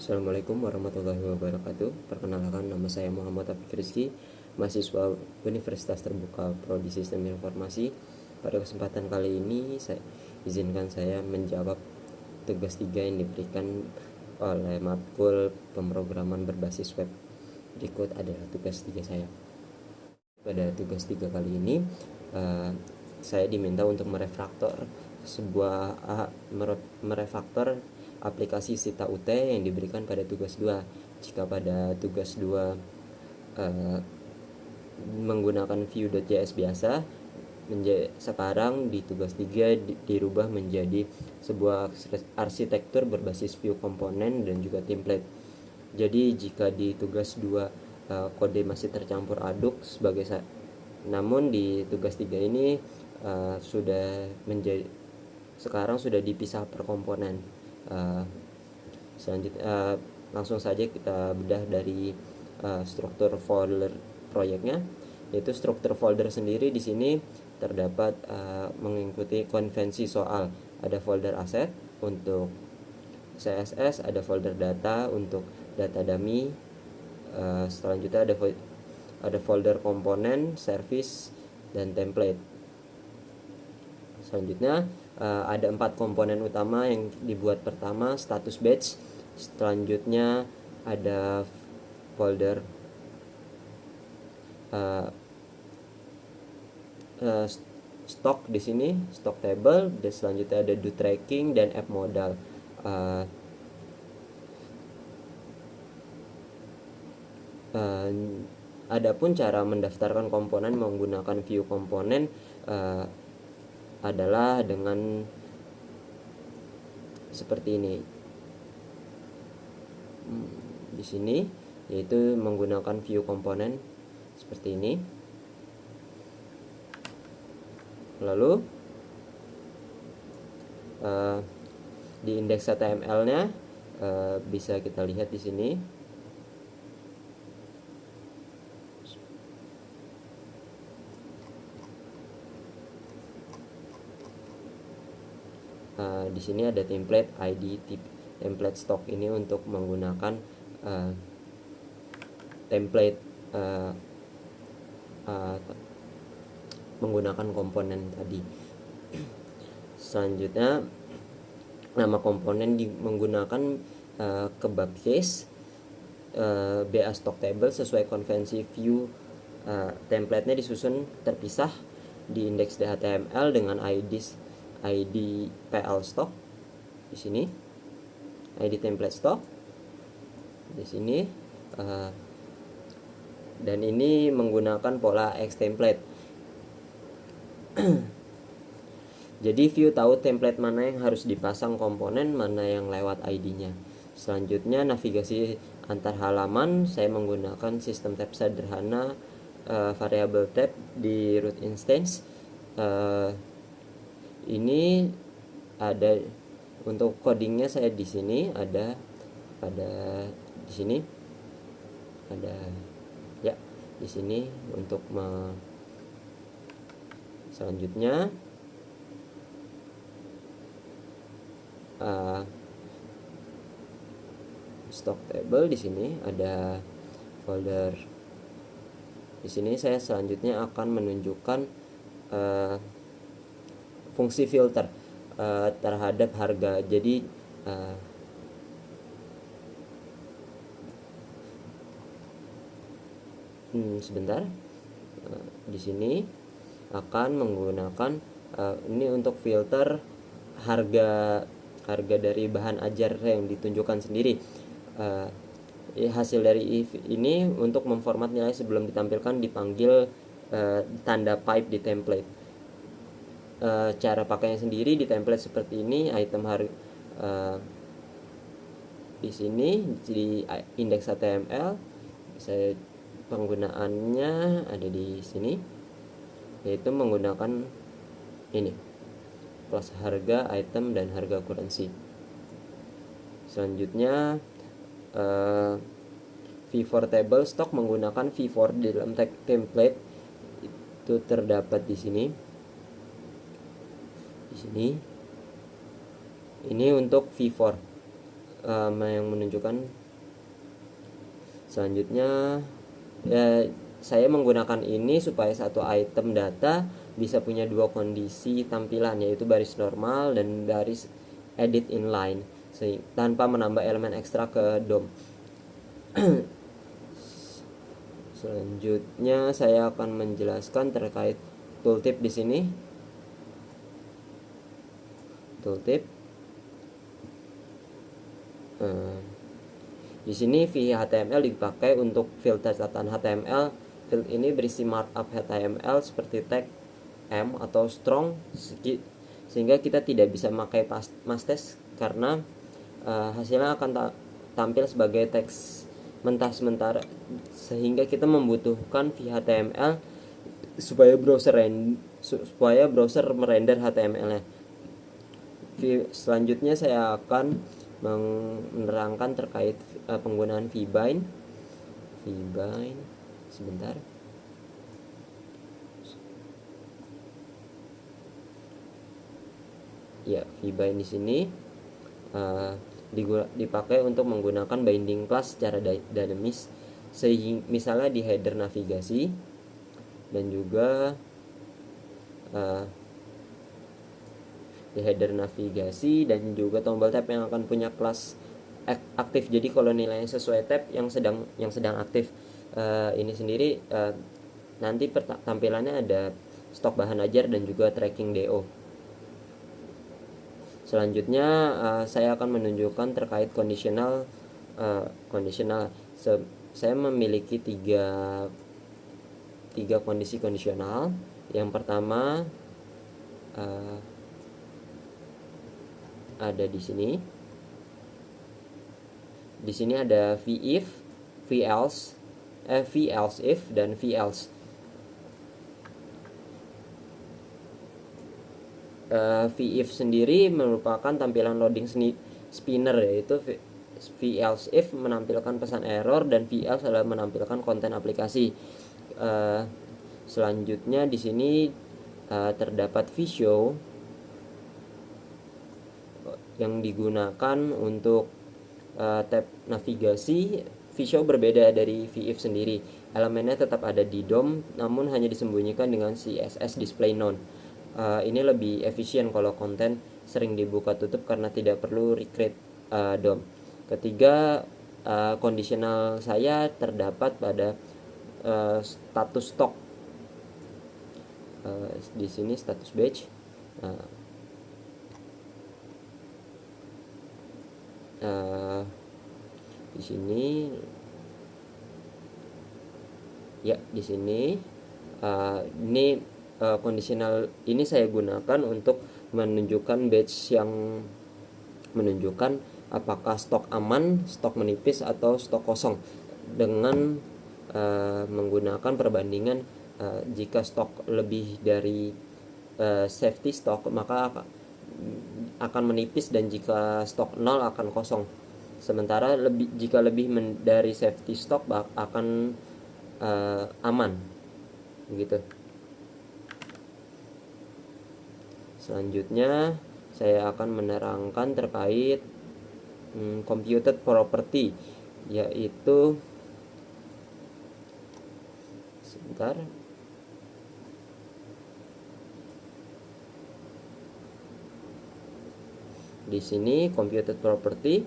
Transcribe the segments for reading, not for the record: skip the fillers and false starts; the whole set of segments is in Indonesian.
Assalamualaikum warahmatullahi wabarakatuh. Perkenalkan, nama saya Muhammad Taufik Rizky, mahasiswa Universitas Terbuka Prodi Sistem Informasi. Pada kesempatan kali ini, izinkan saya menjawab tugas 3 yang diberikan oleh matkul pemrograman berbasis web. Berikut adalah tugas 3 saya. Pada tugas 3 kali ini, saya diminta untuk merefaktor aplikasi Sita UT yang diberikan pada tugas 2. Jika pada tugas 2 menggunakan Vue.js biasa, sekarang di tugas 3 dirubah menjadi sebuah arsitektur berbasis view komponen dan juga template. Jadi jika di tugas 2 kode masih tercampur aduk namun di tugas 3 ini sekarang sudah dipisah per komponen. Selanjutnya langsung saja kita bedah dari struktur folder proyeknya, yaitu struktur folder sendiri di sini terdapat mengikuti konvensi soal. Ada folder aset untuk CSS, ada folder data untuk data dummy. Selanjutnya ada folder komponen, service, dan template. Selanjutnya ada 4 komponen utama yang dibuat. Pertama, status batch. Selanjutnya ada folder stock di sini, stock table. Dan selanjutnya ada do tracking dan app modal. Adapun cara mendaftarkan komponen menggunakan view komponen adalah dengan seperti ini. Di sini yaitu menggunakan view komponen seperti ini. Lalu di indeks HTML-nya bisa kita lihat di sini. Di sini ada template ID template stock ini untuk menggunakan template menggunakan komponen tadi. Selanjutnya nama komponen menggunakan kebab case BA stock table sesuai konvensi view. Template-nya disusun terpisah di indeks HTML dengan ID PL stock di sini, ID template stock di sini, dan ini menggunakan pola X template. Jadi view tahu template mana yang harus dipasang komponen, mana yang lewat ID-nya. Selanjutnya navigasi antar halaman, saya menggunakan sistem tab sederhana, variable tab di root instance. Ini ada untuk codingnya, saya di sini ada di sini ada ya di sini untuk selanjutnya stock table. Di sini ada folder. Di sini saya selanjutnya akan menunjukkan fungsi filter terhadap harga. Jadi sebentar. Di sini akan menggunakan ini untuk filter harga dari bahan ajar yang ditunjukkan sendiri. Hasil dari if ini untuk memformat nilai sebelum ditampilkan dipanggil tanda pipe di template. Cara pakainya sendiri di template seperti ini. Item di sini di indeks HTML penggunaannya ada di sini, yaitu menggunakan ini plus harga, item, dan harga akuntansi. Selanjutnya v4 table stock menggunakan v4 di dalam template itu terdapat di sini. Ini untuk v4. yang menunjukkan. Selanjutnya ya, saya menggunakan ini supaya satu item data bisa punya dua kondisi tampilan, yaitu baris normal dan baris edit inline, tanpa menambah elemen ekstra ke DOM. Selanjutnya saya akan menjelaskan terkait tooltip di sini. Tooltip. Di sini VHTML dipakai untuk filter catatan HTML. Field ini berisi markup HTML seperti tag, M atau strong, sehingga kita tidak bisa memakai masthead karena hasilnya akan tampil sebagai teks mentah sementara, sehingga kita membutuhkan VHTML supaya browser merender HTML-nya. Selanjutnya saya akan menerangkan terkait penggunaan vbind. Sebentar. Ya, vbind di sini dipakai untuk menggunakan binding class secara dinamis, sehingga misalnya di header navigasi dan juga di header navigasi dan juga tombol tab yang akan punya kelas aktif. Jadi kalau nilainya sesuai tab yang sedang aktif, ini sendiri nanti tampilannya ada stok bahan ajar dan juga tracking DO. Selanjutnya saya akan menunjukkan terkait conditional. Saya memiliki tiga kondisi kondisional. Yang pertama ada di sini. Di sini ada vif, velse if dan velse. Vif sendiri merupakan tampilan loading spinner, yaitu velse if menampilkan pesan error dan velse adalah menampilkan konten aplikasi. Selanjutnya di sini terdapat vshow yang digunakan untuk tab navigasi. Vshow berbeda dari vif sendiri. Elemennya tetap ada di DOM, namun hanya disembunyikan dengan CSS display none. Ini lebih efisien kalau konten sering dibuka tutup karena tidak perlu recreate DOM. Ketiga, kondisional saya terdapat pada status stok. Di sini status batch. Di sini ya, di sini ini kondisional ini saya gunakan untuk menunjukkan batch yang menunjukkan apakah stok aman, stok menipis, atau stok kosong, dengan menggunakan perbandingan jika stok lebih dari safety stock maka akan menipis, dan jika stok 0 akan kosong. Sementara jika lebih dari safety stock akan aman, begitu. Selanjutnya saya akan menerangkan terkait computed property, yaitu sebentar. Di sini computed property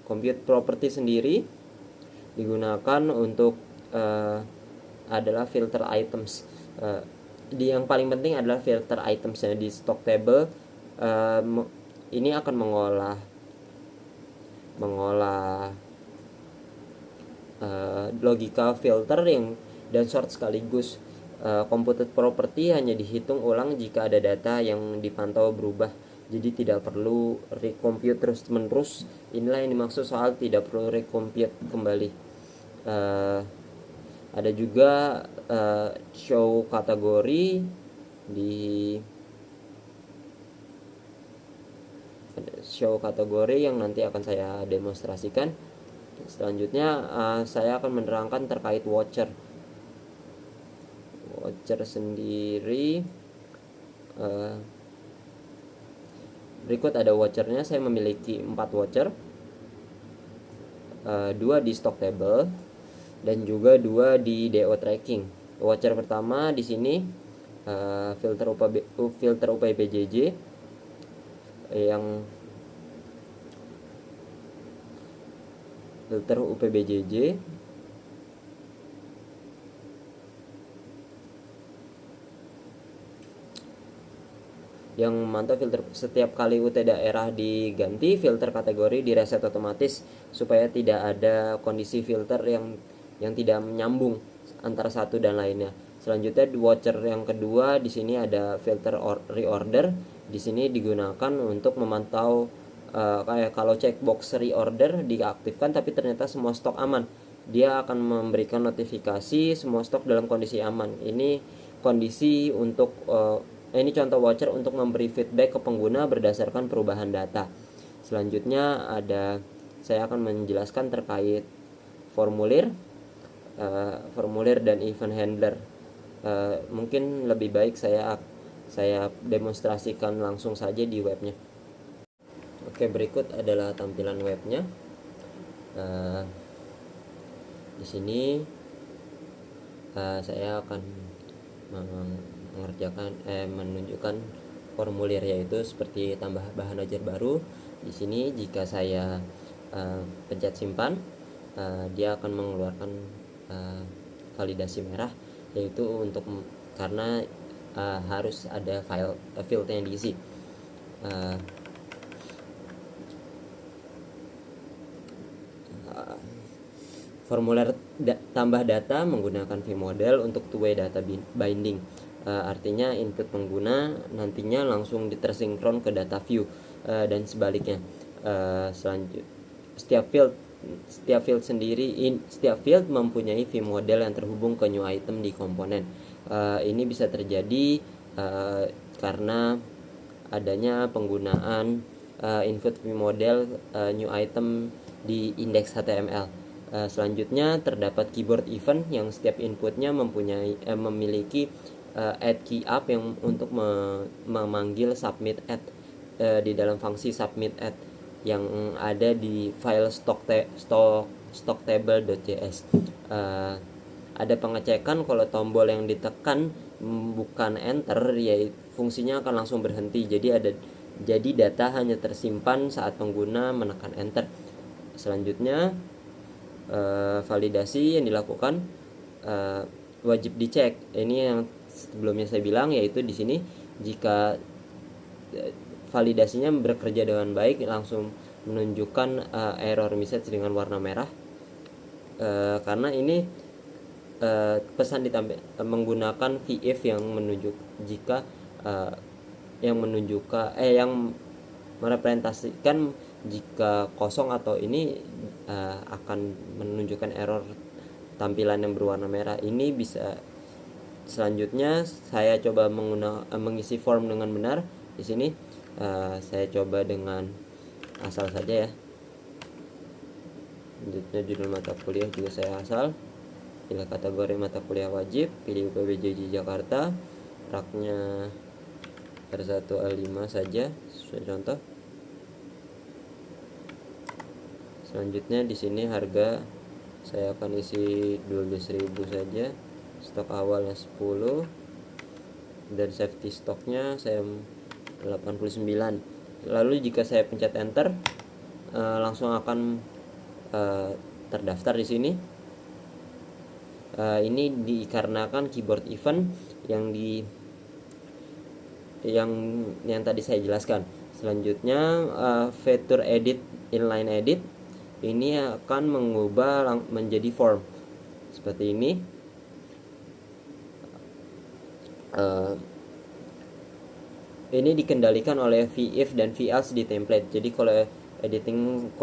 compute property sendiri digunakan untuk adalah filter items. Yang paling penting adalah filter itemsnya di stock table. Ini akan mengolah logika filter dan sort sekaligus. Computed property hanya dihitung ulang jika ada data yang dipantau berubah, jadi tidak perlu recompute terus menerus. Inilah yang dimaksud soal tidak perlu recompute kembali. Ada juga show kategori yang nanti akan saya demonstrasikan. Selanjutnya saya akan menerangkan terkait watcher sendiri. Berikut ada watchernya. Saya memiliki 4 watcher, 2 di stock table dan juga 2 di DO tracking. Watcher pertama di sini filter UPBJJ yang yang memantau filter. Setiap kali UT daerah diganti, filter kategori direset otomatis supaya tidak ada kondisi filter yang tidak menyambung antara satu dan lainnya. Selanjutnya watcher yang kedua di sini ada filter reorder. Di sini digunakan untuk memantau kayak kalau checkbox reorder diaktifkan tapi ternyata semua stok aman, dia akan memberikan notifikasi semua stok dalam kondisi aman. Ini kondisi untuk ini contoh watcher untuk memberi feedback ke pengguna berdasarkan perubahan data. Selanjutnya saya akan menjelaskan terkait formulir dan event handler. Mungkin lebih baik saya demonstrasikan langsung saja di webnya. Oke, berikut adalah tampilan webnya. Di sini saya akan menunjukkan formulir, yaitu seperti tambah bahan ajar baru. Di sini jika saya pencet simpan, dia akan mengeluarkan validasi merah, yaitu karena harus ada field yang diisi. Formulir tambah data menggunakan vModel untuk two-way data binding. Artinya input pengguna nantinya langsung tersinkron ke data view dan sebaliknya. Setiap field mempunyai vModel yang terhubung ke new item di komponen. Ini bisa terjadi karena adanya penggunaan input vModel new item di index HTML. Selanjutnya terdapat keyboard event yang setiap inputnya memiliki add key up yang untuk memanggil submit add di dalam fungsi submit add yang ada di file stocktable.js. Ada pengecekan kalau tombol yang ditekan bukan enter, yaitu fungsinya akan langsung berhenti. Jadi data hanya tersimpan saat pengguna menekan enter. Selanjutnya validasi yang dilakukan wajib dicek. Ini yang sebelumnya saya bilang, yaitu di sini jika validasinya bekerja dengan baik langsung menunjukkan error message dengan warna merah, karena ini pesan menggunakan VIF yang yang merepresentasikan jika kosong atau ini akan menunjukkan error tampilan yang berwarna merah. Ini bisa selanjutnya saya coba mengisi form dengan benar. Di sini saya coba dengan asal saja ya. Selanjutnya judul mata kuliah juga saya asal. Pilih kategori mata kuliah wajib, pilih UPBJJ Jakarta, raknya R1 L5 saja sesuai contoh. Selanjutnya di sini harga saya akan isi 12.000 saja, stok awalnya 10 dan safety stoknya saya 89. Lalu jika saya pencet enter langsung akan terdaftar di sini. Ini dikarenakan keyboard event yang tadi saya jelaskan. Selanjutnya fitur edit, inline edit ini akan mengubah menjadi form seperti ini. Ini dikendalikan oleh VIF dan VElse di template. Jadi kalau editing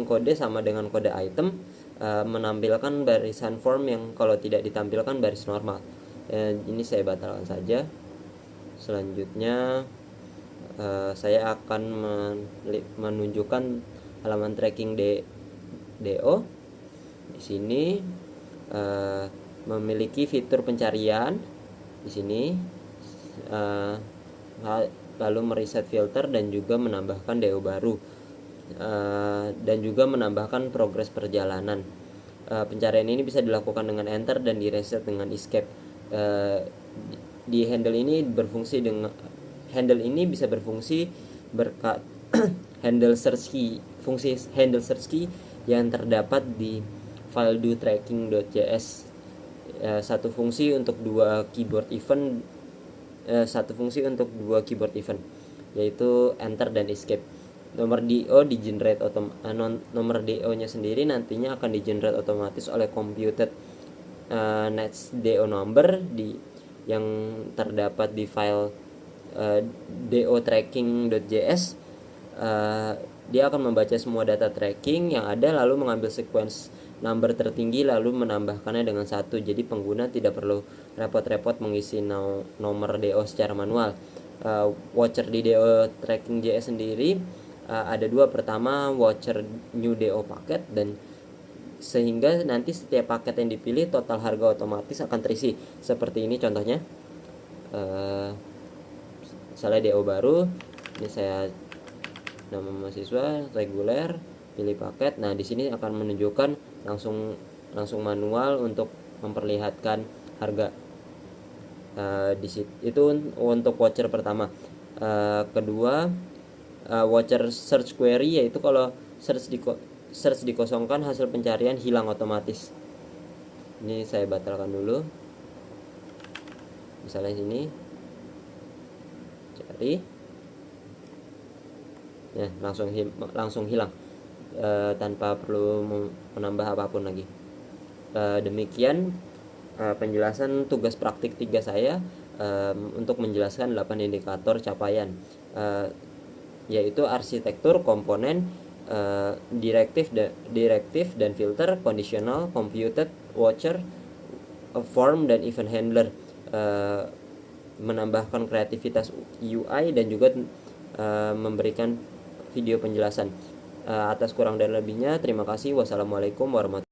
kode sama dengan kode item, menampilkan barisan form yang kalau tidak ditampilkan baris normal. Ini saya batalkan saja. Selanjutnya saya akan menunjukkan halaman tracking DO. Di sini memiliki fitur pencarian. Di sini lalu mereset filter dan juga menambahkan DO baru, dan juga menambahkan progres perjalanan. Pencarian ini bisa dilakukan dengan enter dan direset dengan escape. Di handle ini bisa berfungsi berkat handle search key, fungsi handle search key yang terdapat di file doTracking.js. Satu fungsi untuk dua keyboard event, yaitu enter dan escape. Nomor DO nomor DO nya sendiri nantinya akan di-generate otomatis oleh computed next DO number yang terdapat di file doTracking.js. Dia akan membaca semua data tracking yang ada lalu mengambil sequence number tertinggi lalu menambahkannya dengan 1. Jadi pengguna tidak perlu repot-repot mengisi nomor DO secara manual. Watcher di doTracking.js sendiri ada dua. Pertama, watcher new DO paket, dan sehingga nanti setiap paket yang dipilih total harga otomatis akan terisi. Seperti ini contohnya. Misalnya DO baru, ini saya nama mahasiswa reguler, pilih paket. Nah, di sini akan menunjukkan langsung manual untuk memperlihatkan harga. Itu untuk watcher pertama. Kedua, watcher search query, yaitu kalau search dikosongkan hasil pencarian hilang otomatis. Ini saya batalkan dulu. Misalnya sini cari, ya langsung hilang tanpa perlu menambah apapun lagi. Demikian penjelasan tugas praktik 3 saya untuk menjelaskan 8 indikator capaian, yaitu arsitektur, komponen, directive dan filter, conditional, computed, watcher, form, dan event handler. Menambahkan kreativitas UI dan juga memberikan video penjelasan. Atas kurang dan lebihnya, terima kasih. Wassalamualaikum warahmatullahi wabarakatuh.